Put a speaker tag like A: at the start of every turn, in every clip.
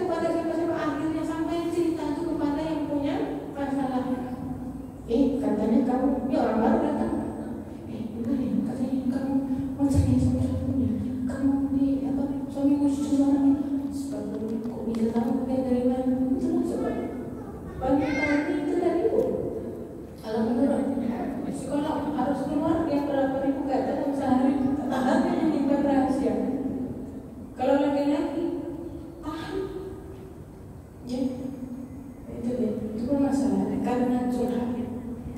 A: kepada siapa-siapa, akhirnya sampai cerita itu kepada yang punya masalah. Katanya kamu, ya orang baru datang. Benar ya, katanya kamu mau cari suami-suaminya. Kamu di apa? Suamimu seseorang itu. Sebab kok bisa tahu kayak dari mana? Itulah sebab. Banyak tahun itu dari ibu. Kalau menurut psikolog harus keluar yang berapa ribu kata dalam sehari. Tak ada yang nyimpan rahasia. Kalau laki-laki tahan, ya itu bermasalah karena curhat.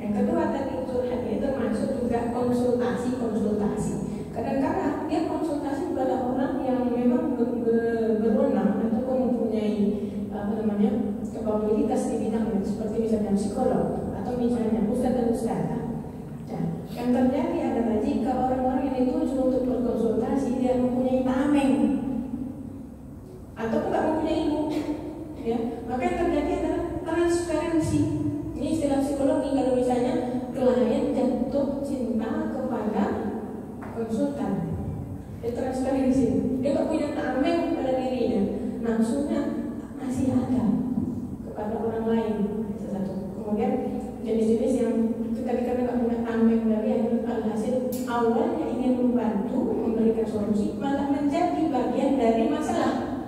A: Yang kedua tadi curhat itu masuk juga konsultasi. Kadang-kadang dia konsultasi kepada orang yang memang berwenang atau mempunyai kapabilitas di bidangnya, seperti misalnya psikolog atau misalnya ustadz dan ustadzah. Nah, yang terjadi adalah jika orang-orang yang dituju untuk berkonsultasi dia mempunyai tameng atau tidak mempunyai ilmu, ya, maka yang terjadi adalah transferensi. Ini istilah psikologi. Kalau misalnya klien jatuh cinta kepada konsultan, transferensi. Dia tidak punya tameng pada dirinya, nafsunya masih ada kepada orang lain. Satu. Kemudian jenis-jenis yang ketika tidak punya tameng dari alhasil awalnya ingin membantu memberikan solusi malah menjadi bagian dari masalah.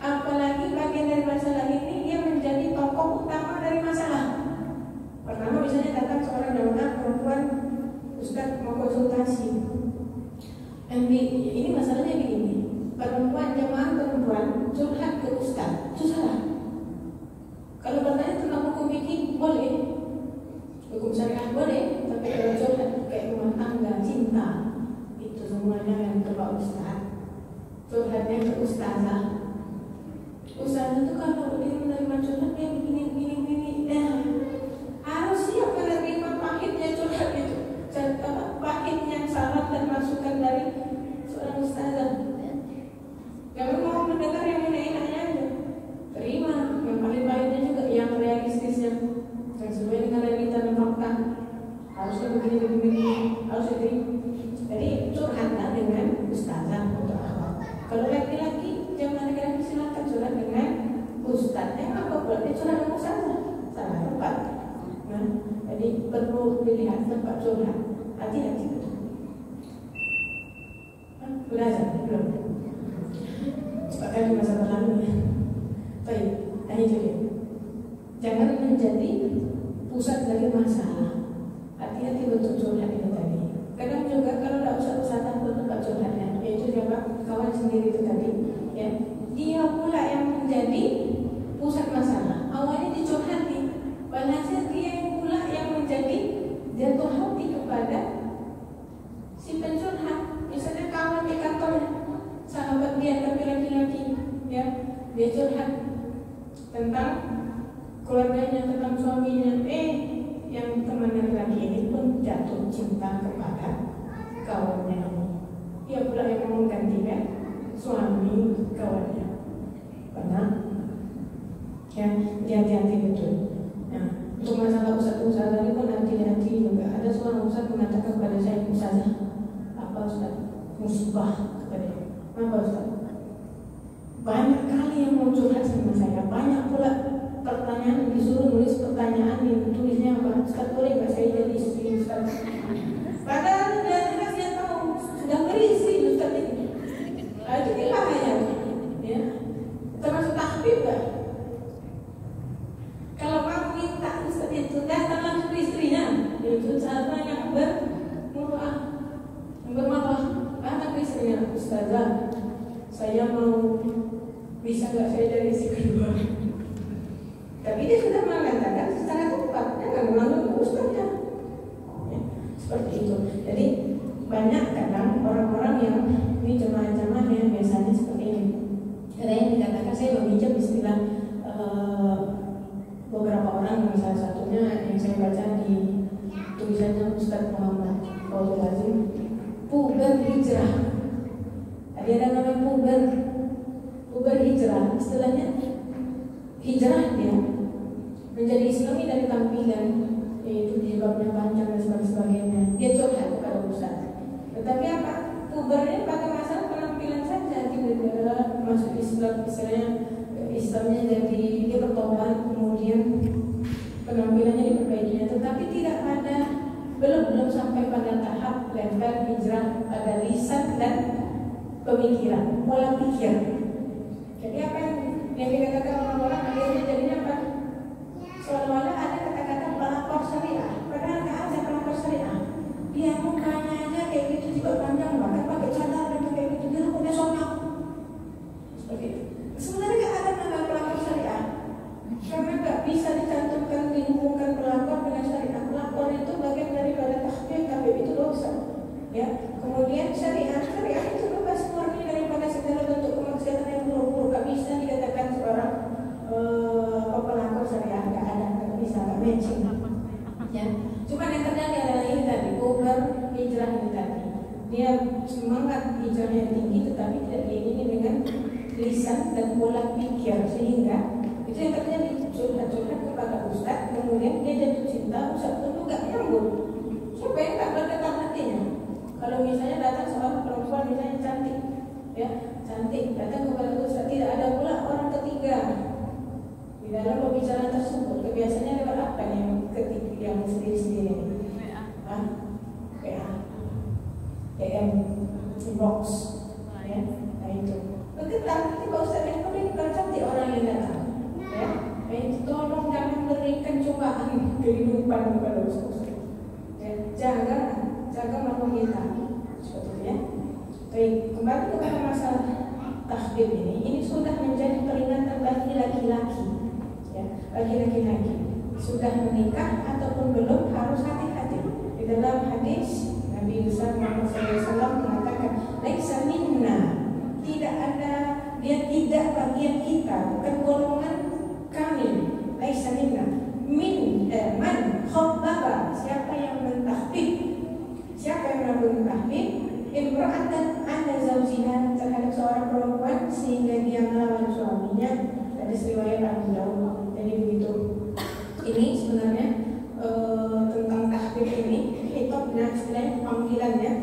A: Apalagi bagian dari masalah ini dia menjadi tokoh utama dari masalah. Pertama misalnya datang seorang jamaah perempuan, ustadz mau konsultasi. Ini masalahnya begini, jamaah perempuan curhat ke ustadz, itu salah. Kalau bertanya tentang hukum fikih boleh, hukum syariah boleh, tapi kalau curhat kayak rumah tangga, cinta, itu semuanya yang ke Pak Ustadz. Curhatnya ke ustazah. Ustazah itu kalau dia menerima curhat dia begini, harus siap menerima pahitnya curhat itu, pahitnya saran dan masukan dari seorang ustazah. Jangan mau mendengar yang enak-enaknya aja, terima yang pahit-pahitnya juga, yang realistisnya, yang sesuai dengan realita dan fakta. Harusnya begini, harus diterima. Jadi curhatlah dengan ustazah untuk awal. Kalau laki-laki, jangan laki-laki silakan curhat dengan ustaznya. Apa buatnya curhat dengan ustazah? Salah tempat. Nah, jadi perlu dilihat tempat curhat. Hati-hati betul. Belajar belum? Bahkan di masa berlalu ya. Baik, ini juga. Jangan menjadi pusat dari masalah. Hati-hati betul curhat ini tadi. Kadang juga kalau tidak usah takut tempat curhatnya, yaitu siapa? Kawan sendiri itu tadi, ya. Dia pula yang menjadi pusat masalah. Awalnya dicurhati, walhasil dia pula yang menjadi jatuh hati kepada si pencurhat. Misalnya kawan di kantor, sahabat dia tapi laki-laki, ya, dia curhat tentang keluarganya, tentang suaminya. Yang teman laki ini pun jatuh cinta kepada kawannya ini. Dia pula yang mau menggantikan suami kawannya. Karena ya, hati-hati betul. Nah, untuk masalah ustaz ini pun hati-hati juga. Ada seorang ustaz mengatakan kepada saya, ustazah, apa ustaz? Musibah kepada dia. Apa ustaz? Banyak kali yang mau curhat sama saya, banyak pula pertanyaan, disuruh nulis pertanyaan, tulisnya apa? Ustaz boleh nggak saya jadi istri Ustaz? Padahal jelas dia tahu sudah berisi Ustaz ini. Itu bahaya, ya. Termasuk tahbib kan? Kalau kamu minta Ustaz itu datang langsung istrinya, itu sahabat yang bermuruah, yang bermarwah. Anak istrinya, ustazah, saya mau, bisa nggak saya jadi istri kedua? Tapi dia sudah mengatakan secara tepat, dia nggak menganggap ustaznya, ya, seperti itu. Jadi banyak kadang orang-orang yang ini jemaah-jemaah yang biasanya seperti ini. Ada yang dikatakan, saya meminjam istilah beberapa orang, salah satunya yang saya baca di tulisannya Ustaz Muhammad Fauzul Azim, puber hijrah. Ada namanya puber hijrah. Istilahnya hijrah dia menjadi Islami dari tampilan, yaitu jilbabnya panjang dan sebagainya. Dia curhat kepada Ustaz. Tetapi apa? Pubernya pada masalah penampilan saja, tidak masuk Islam, istilahnya Islamnya jadi dia bertobat, kemudian penampilannya diperbaiki, tetapi tidak ada, belum sampai pada tahap level hijrah pada lisan dan pemikiran, pola pikir. Jadi apa yang dikatakan orang-orang akhirnya jadinya apa? Seolah-olah ada kata-kata pelakor syariah, padahal nggak ada pelakor syariah. Dia mukanya aja kayak gitu juga panjang, bahkan pakai cadar dan kayak gitu, dia rambutnya sombong seperti itu. Sebenarnya nggak ada nama pelakor syariah, karena nggak bisa dicantumkan, dihubungkan pelakor dengan syariah. Pelakor itu bagian daripada tahbib itu dosa. Ya, kemudian syariah itu bebas murni daripada segala bentuk kemaksiatan yang buruk-buruk. Nggak bisa dikatakan seorang pelakor syariah, nggak ada, nggak bisa, nggak matching. Ya, cuma yang terjadi adalah ini tadi, over hijrah ini tadi. Dia semangat hijrahnya tinggi, tetapi tidak diiringi dengan lisan dan pola pikir, sehingga itu yang terjadi, curhat-curhat kepada ustaz, kemudian dia jatuh cinta, ustaz pun juga nyambut. Siapa yang tak bergetar hatinya? Kalau misalnya datang seorang perempuan misalnya cantik, ya cantik, datang kepada ustaz, tidak ada pula orang ketiga di dalam pembicaraan tersebut. Biasanya lewat apa yang ketiga, yang sendiri-sendiri? PA, DM, inbox, ya, nah itu. Bergetar, tiba ustaz yang paling cantik orang yang datang. Ya, tolong jangan berikan cobaan kehidupan kepada ustaz. Ya, jaga marwah kita, seperti itu ya. Baik, kembali kepada masalah tahbib ini sudah menjadi peringatan bagi laki-laki. Ya, bagi laki-laki sudah menikah ataupun belum harus hati-hati. Di dalam hadis Nabi besar Muhammad SAW mengatakan, "Laisa minna," tidak ada, dia tidak bagian kita, bukan golongan kami. Laisa minna man khabbaba, siapa yang mentahbib, siapa yang melakukan tahbib imra'atan ala zawjiha, terhadap seorang perempuan sehingga dia melawan suaminya. Dari riwayat Abu Dawud. Jadi begitu. Ini sebenarnya tentang tahbib ini hitobnya, istilahnya panggilannya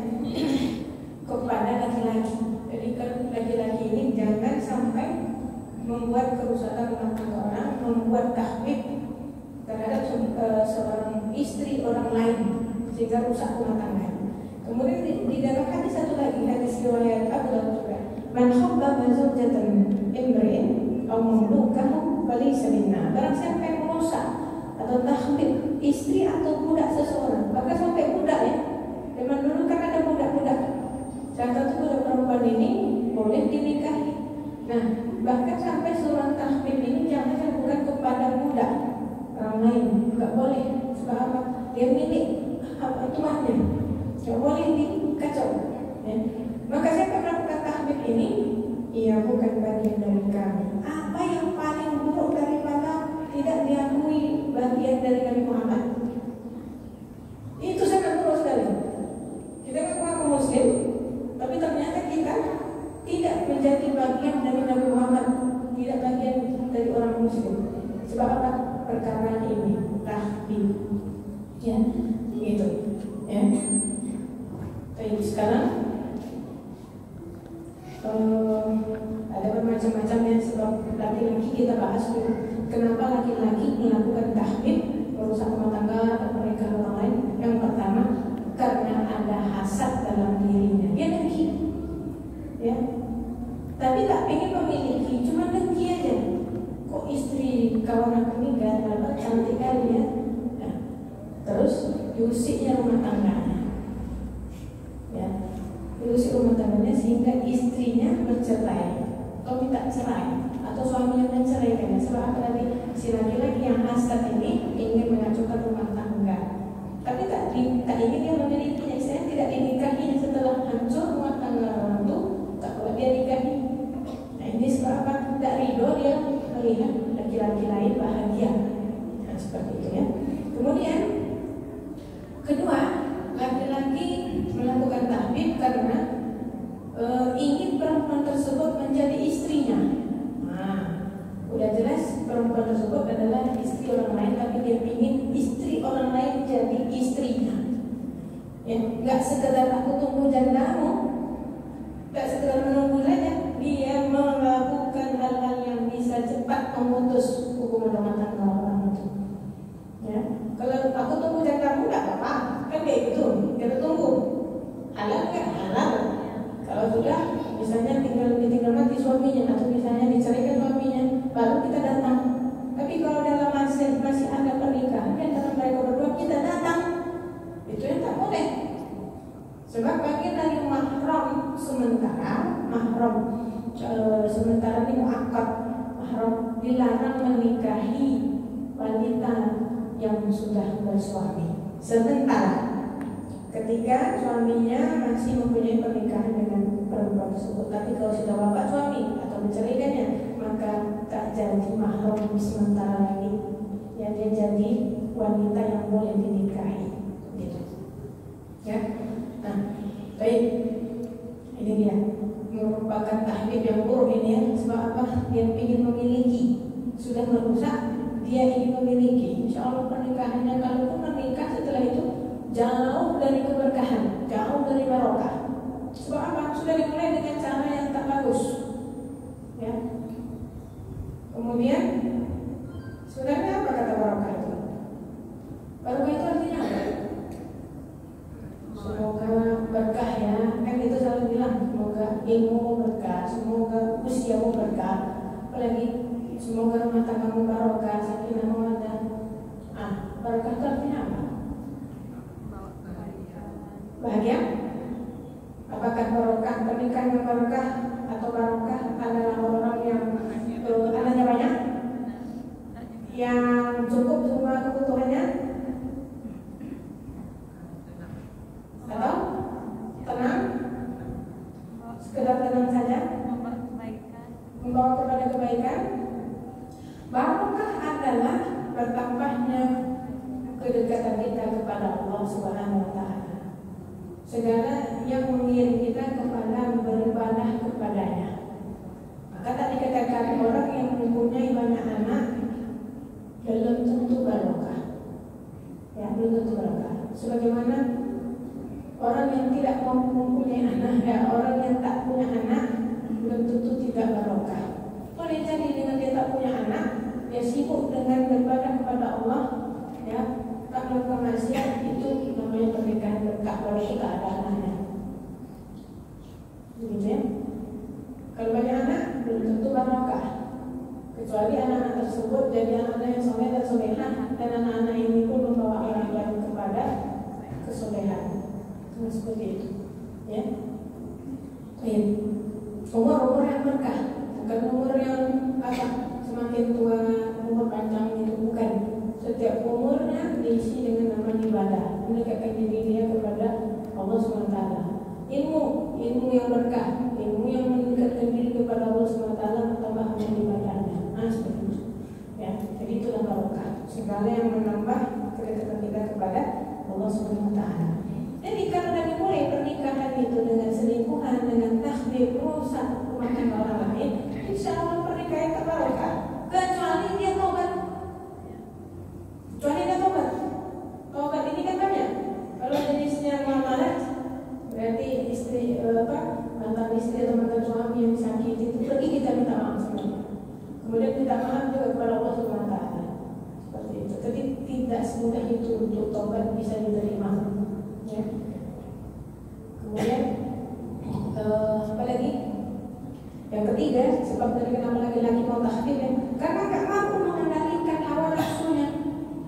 A: kepada laki-laki. Jadi laki-laki ini jangan sampai membuat kerusakan rumah tangga orang, membuat tahbib terhadap seorang istri orang lain sehingga rusak rumah tangga. Kemudian di dalam hadis satu lagi, hadis riwayat Abu Dawud juga, "Man khabbaba zawjatan imri'in aw mamlukahu falaysa minna." Barang siapa yang merusak atau tahbib istri atau budak seseorang, bahkan sampai budak ya. Zaman dulu kan ada budak-budak. Salah satu budak perempuan ini boleh dinikahi. Nah, bahkan sampai surat tahbib ini jangan bukan kepada budak orang lain, nggak boleh. Sebab apa? Dia milik tuannya, nggak boleh dikacau. Ya. Maka siapa melakukan tahbib ini, ia bukan bagian dari kami. Apa yang paling buruk daripada tidak diakui bagian dari Nabi Muhammad? Itu sangat buruk sekali. Kita mengaku Muslim, tapi ternyata kita tidak menjadi bagian dari Nabi Muhammad, tidak bagian dari orang Muslim. Sebab apa? Perkara ini tahbib. Ya, gitu. Ya. Baik, sekarang ada bermacam-macam ya sebab laki-laki kita bahas dulu. Kenapa laki-laki melakukan tahbib, merusak rumah tangga atau pernikahan orang lain? Yang pertama, karena ada hasad dalam dirinya. Dia dengki, ya. Tapi tak ingin memiliki, cuma dengki aja. Kok istri kawan aku ini gak cantik kali ya? Nah, terus diusiknya rumah tangganya, ya. Diusik rumah tangganya sehingga istrinya bercerai atau minta cerai atau suaminya menceraikannya. Sebab apa tadi? Si laki-laki yang hasad ini ingin mengacaukan rumah tangga, tapi tak ingin dia memilikinya. Saya tidak dinikahinya setelah hancur rumah tangga orang itu, tak boleh dia nikahi. Nah, ini sebab apa? Tak ridho dia melihat laki-laki lain bahagia. Nah, seperti itu ya. Kemudian kedua, laki-laki melakukan tahbib karena ingin perempuan tersebut menjadi istrinya. Nah, udah jelas perempuan tersebut adalah istri orang lain, tapi dia ingin istri orang lain jadi istrinya. Ya, nggak sekedar aku tunggu jandamu, nggak sekedar menunggu saja. Dia melakukan hal-hal yang bisa cepat cepat memutus hubungan rumah tangga orang itu. Ya, kalau aku tunggu dan kamu nggak apa-apa, kan kayak gitu. Kita tunggu, halal nggak halal. Kalau sudah, misalnya ditinggal mati suaminya atau misalnya diceraikan suaminya, baru kita datang. Tapi kalau dalam masih ada pernikahan yang antara mereka berdua, kita datang, itu yang tak boleh. Sebab bagian dari mahram sementara ini muakkad, mahram dilarang menikahi wanita yang sudah bersuami sementara ketika suaminya masih mempunyai pernikahan dengan perempuan tersebut. Tapi kalau sudah wafat suami atau menceraikannya, maka tak jadi mahram sementara lagi, ya dia jadi wanita yang boleh dinikahi, gitu. Ya, nah, baik, ini dia merupakan tahdid yang buruk ini ya. Sebab apa? Dia ingin memiliki, sudah merusak, dia ingin memiliki. Insya Allah pernikahannya, kalaupun menikah setelah itu jauh dari keberkahan, jauh dari barokah. Sebab apa? Sudah dimulai dengan cara yang tak bagus, ya. Kemudian sebenarnya apa kata barokah itu? Barokah itu artinya apa? Semoga berkah ya, kan itu selalu bilang semoga ilmu berkah, semoga usiamu berkah, apalagi semoga rumah tanggamu barokah, sakinah mawaddah. Barokah itu artinya apa? Bahagia. Apakah barokah pernikahan yang barokah atau barokah adalah orang yang anaknya banyak, yang cukup semua kebutuhannya, atau tenang, sekedar tenang saja, membawa kepada kebaikan? Barokah adalah bertambahnya kedekatan kita kepada Allah Subhanahu wa Ta'ala. Segala yang mengirim kita kepada beribadah kepadanya. Maka tadi dikatakan orang yang mempunyai banyak anak belum tentu barokah. Ya, belum tentu barokah. Sebagaimana orang yang tidak mempunyai anak, orang yang tak punya anak belum tentu tidak barokah. Boleh jadi dengan dia tak punya anak, dia sibuk dengan beribadah kepada Allah, ya, tak melakukan maksiat, itu namanya pernikahan berkah, walaupun tak ada anaknya. Begitu ya. Kalau banyak anak belum tentu barokah, kecuali anak-anak tersebut jadi anak-anak yang soleh dan solehah, dan anak-anak ini pun membawa orang lain kepada kesolehan. Seperti itu, ya. Baik. Umur yang berkah, bukan umur yang apa semakin tua umur panjang, itu bukan. Setiap umurnya diisi dengan amal ibadah, mendekatkan diri dia kepada Allah SWT. Ilmu yang berkah, ilmu yang mendekatkan diri kepada Allah SWT, bertambah amal ibadahnya. Seperti itu, ya. Jadi itulah barokah, segala yang menambah kedekatan kita kepada Allah SWT. Jadi kalau dari mulai pernikahan itu dengan selingkuhan, dengan takdir, merusak rumah tangga orang lain, insya Allah pernikahan tak barokah, kecuali dia tobat. Kecuali dia tobat. Tobat ini kan banyak. Kalau jenisnya muamalah, berarti istri mantan istri atau mantan suami yang disakiti itu pergi kita minta maaf sama dia. Kemudian minta maaf juga kepada Allah SWT. Seperti itu. Tapi tidak semudah itu untuk tobat bisa diterima. Ya. Kemudian apa lagi? Yang ketiga, sebab dari kenapa laki-laki mau tahdir, ya? Karena gak mampu mengendalikan hawa nafsunya.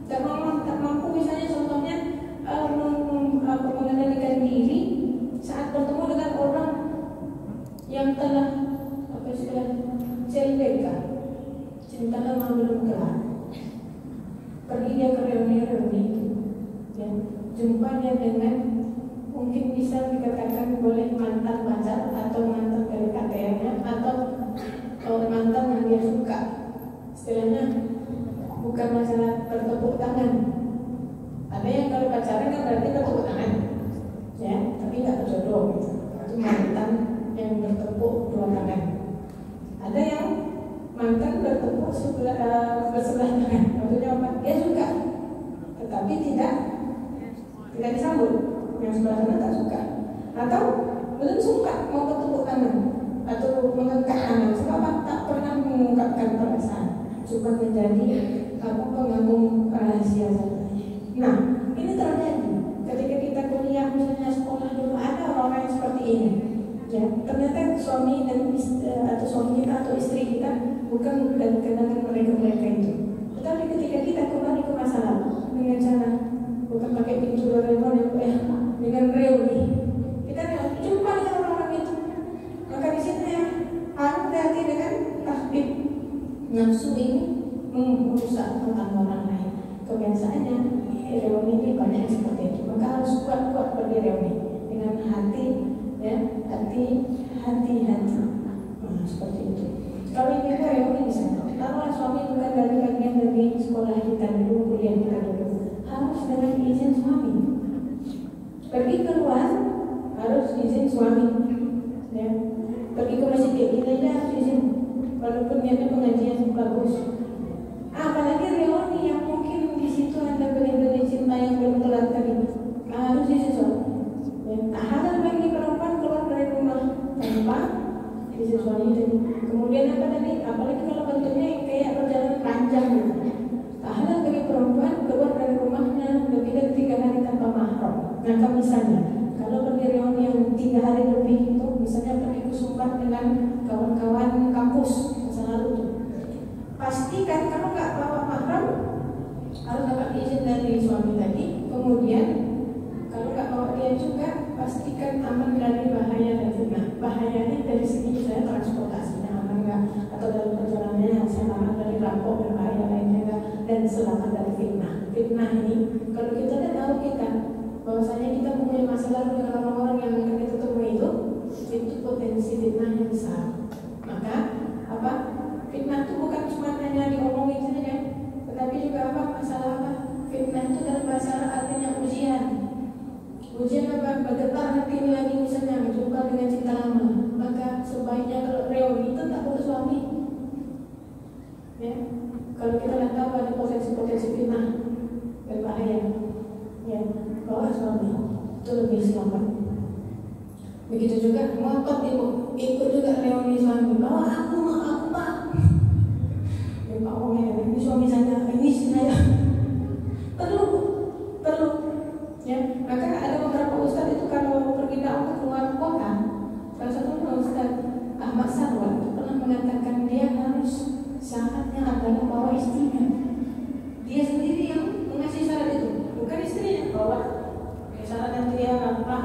A: Tak mampu misalnya contohnya mengendalikan diri saat bertemu dengan orang yang telah CLBK, cinta lama belum kelar. Pergi dia ke reuni-reuni, ya, jumpa dia dengan mungkin bisa dikatakan boleh mantan pacar atau mantan PDKT-nya atau mantan yang dia suka. Istilahnya bukan masalah bertepuk tangan. Ada yang kalau pacaran kan berarti bertepuk tangan, ya, tapi nggak berjodoh gitu. Itu mantan yang bertepuk dua tangan. Ada yang mantan bertepuk bersebelah tangan. Maksudnya apa? Dia suka, tetapi tidak disambut. Yang sebelah sana tak suka, atau belum suka mau bertepuk tangan atau mengangkat tangan, sebab tak pernah mengungkapkan perasaan. cuma menjadi pengagum rahasia saja. Nah, ini terjadi ketika kita kuliah, misalnya sekolah dulu ada orang-orang yang seperti ini. Ya, ternyata suami dan atau suami kita atau istri kita bukan dan kenangan mereka itu. Tetapi ketika kita kembali ke masa lalu dengan cara bukan pakai pintu Doraemon dengan reuni, kita jumpa dengan orang-orang itu. Maka di sini harus hati-hati dengan tahbib. Nafsu ini merusak tentang orang lain. Kebiasaannya reuni ini banyak seperti itu. Maka harus kuat-kuat pergi reuni dengan hati, ya, hati-hati. Nah, seperti itu. Kalau ini reuni di sana, kalau suami bukan dari bagian dari sekolah kita dulu, kuliah kita dulu, harus dengan izin suami. Pergi keluar harus izin suami. Ya. Pergi ke masjid kita harus izin, walaupun niatnya pengajian bagus. Apalagi reuni yang mungkin di situ ada benih-benih cinta yang belum telat tadi, harus izin suami. Tak halal bagi perempuan keluar dari rumah tanpa izin suami. Kemudian apa tadi? Apalagi kalau bentuknya kayak perjalanan panjang gitu. Tak halal bagi perempuan keluar dari rumahnya lebih dari 3 hari tanpa mahram. Nah, misalnya kalau pergi reuni yang 3 hari lebih itu, misalnya pergi ke Sumbar dengan kawan-kawan kampus masa lalu itu, pastikan kalau nggak bawa mahram harus dapat izin dari suami tadi. Kemudian kalau nggak bawa dia juga, pastikan aman dari bahaya dan fitnah. Bahayanya dari segi misalnya transportasinya aman nggak, atau dalam perjalanannya selamat dari rampok dan bahaya lainnya nggak, dan selamat dari fitnah. Fitnah ini kalau kita udah tahu kita bahwasanya kita punya masa lalu dengan orang-orang yang akan kita temui itu potensi fitnahnya besar. Maka apa? Fitnah itu bukan cuma hanya diomongin saja, tetapi juga apa? Masalah apa? Fitnah itu dalam bahasa artinya ujian. Ujian apa? Bergetar hati ini lagi misalnya berjumpa dengan cinta lama. Maka sebaiknya kalau reuni itu tak putus suami. Ya, kalau kita lihat tahu ada potensi-potensi fitnah berbahaya, ya, bawa suami itu lebih selamat. Begitu juga ngotot ibu, ikut juga reuni suami. Bawa aku pak. Ya pak ini suami saya, ini istri saya. Perlu. Ya, maka ada beberapa ustadz itu kalau pergi dakwah keluar kota, salah satu ustadz Ahmad Sarwan itu pernah mengatakan dia harus syaratnya adalah bawa istrinya. Dia sendiri yang mengasih syarat itu, bukan istrinya bawa. Syarat yang dia apa?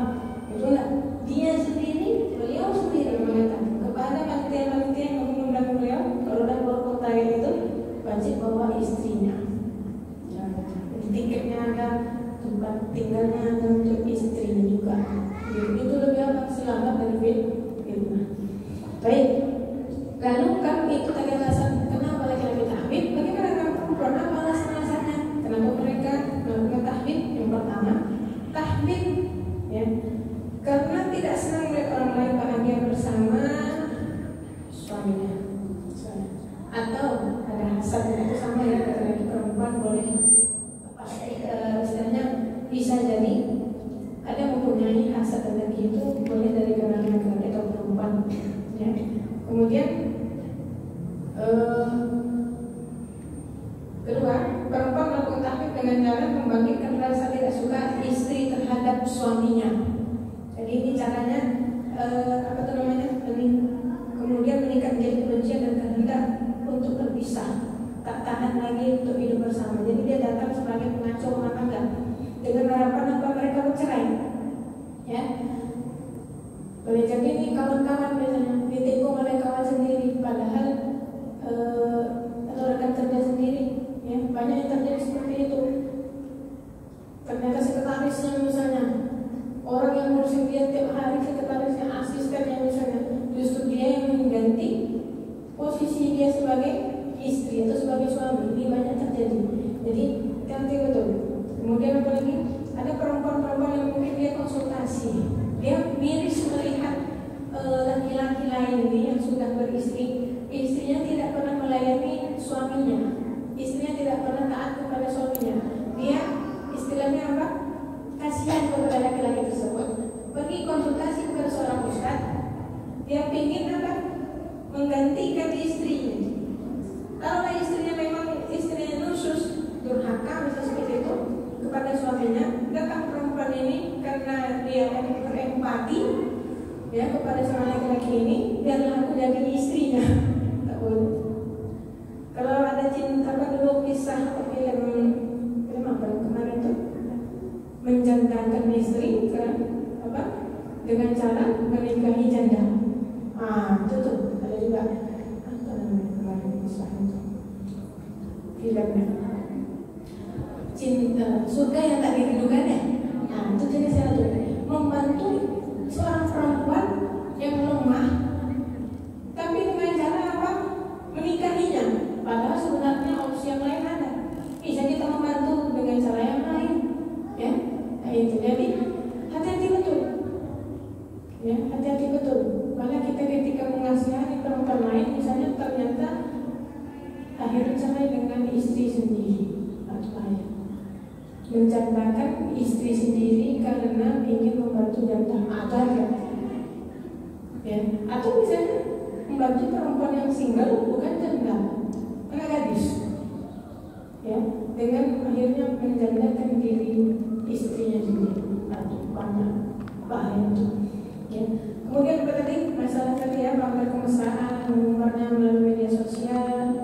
A: Itulah dia sendiri, beliau sendiri mengatakan kepada panitia yang mengundang beliau kalau udah keluar kota itu wajib bawa istrinya. Ya, tiketnya ada, tempat tinggalnya ada untuk istrinya juga. Itu lebih aman, selamat dari fitnah. Baik. Lalu kalau itu tadi alasan kenapa laki-laki tahbib, bagaimana dengan perempuan? Apa alasan-alasannya? Kenapa mereka melakukan tahbib? Yang pertama, tahbib ya, karena tidak senang melihat orang lain bahagia bersama suaminya. Atau ada hasad itu sama ya, laki-laki perempuan boleh istilahnya bisa jadi ada mempunyai hasad lagi itu boleh dari kalangan laki-laki atau perempuan ya. Kemudian kedua, perempuan melakukan tahbib dengan cara membangkitkan rasa tidak suka istri terhadap suaminya. Jadi ini caranya kemudian meningkat menjadi kebencian dan kehendak untuk terpisah, tak tahan lagi untuk hidup bersama. Jadi dia datang sebagai pengacau rumah tangga dengan harapan apa? Mereka bercerai. Ya, boleh jadi ini kawan-kawan biasanya ditikung oleh kawan sendiri, padahal atau rekan kerja sendiri. Ya, banyak yang terjadi seperti itu. Ternyata sekretarisnya misalnya, orang yang ngurusin dia tiap hari, sekretarisnya, asistennya misalnya, justru dia yang mengganti posisi dia sebagai istri atau sebagai suami. Ini banyak terjadi. Jadi ganti betul. Kemudian apa lagi? Ada perempuan-perempuan yang mungkin dia konsultasi, dia miris melihat laki-laki lain ini yang sudah beristri, istrinya tidak pernah melayani suaminya, istrinya tidak pernah taat kepada suaminya. Dia istilahnya apa? Kasihan kepada laki-laki tersebut. Pergi konsultasi kepada seorang ustaz. Dia ingin apa? Menggantikan istrinya. Kalau istrinya empati ya kepada sama laki-laki ini, biarlah aku jadi istrinya. Tak boleh. Kalau ada cinta apa dulu kisah film apa kemarin tuh, menjandakan istri ke apa dengan cara menikahi janda. Itu tuh ada juga apa namanya kemarin kisah itu filmnya, cinta surga yang tak dirindukan ya. Itu jadi saya tuh membantu seorang perempuan yang lemah, tapi dengan cara apa? Menikahinya. Padahal sebenarnya opsi yang lain ada. Bisa kita membantu dengan cara yang lain, ya. Nah itu jadi hati-hati betul, ya hati-hati betul. Karena kita ketika mengasihani perempuan lain, misalnya ternyata akhirnya cerai dengan istri sendiri, atau bahaya. Menjandakan istri sendiri karena ingin membantu janda, ya. Atau misalnya membantu perempuan yang single bukan janda, karena gadis, ya, dengan akhirnya menjandakan diri istrinya sendiri. Banyak bahaya itu, ya. Kemudian apa tadi masalah tadi ya, pamer kemesraan, umurnya melalui media sosial,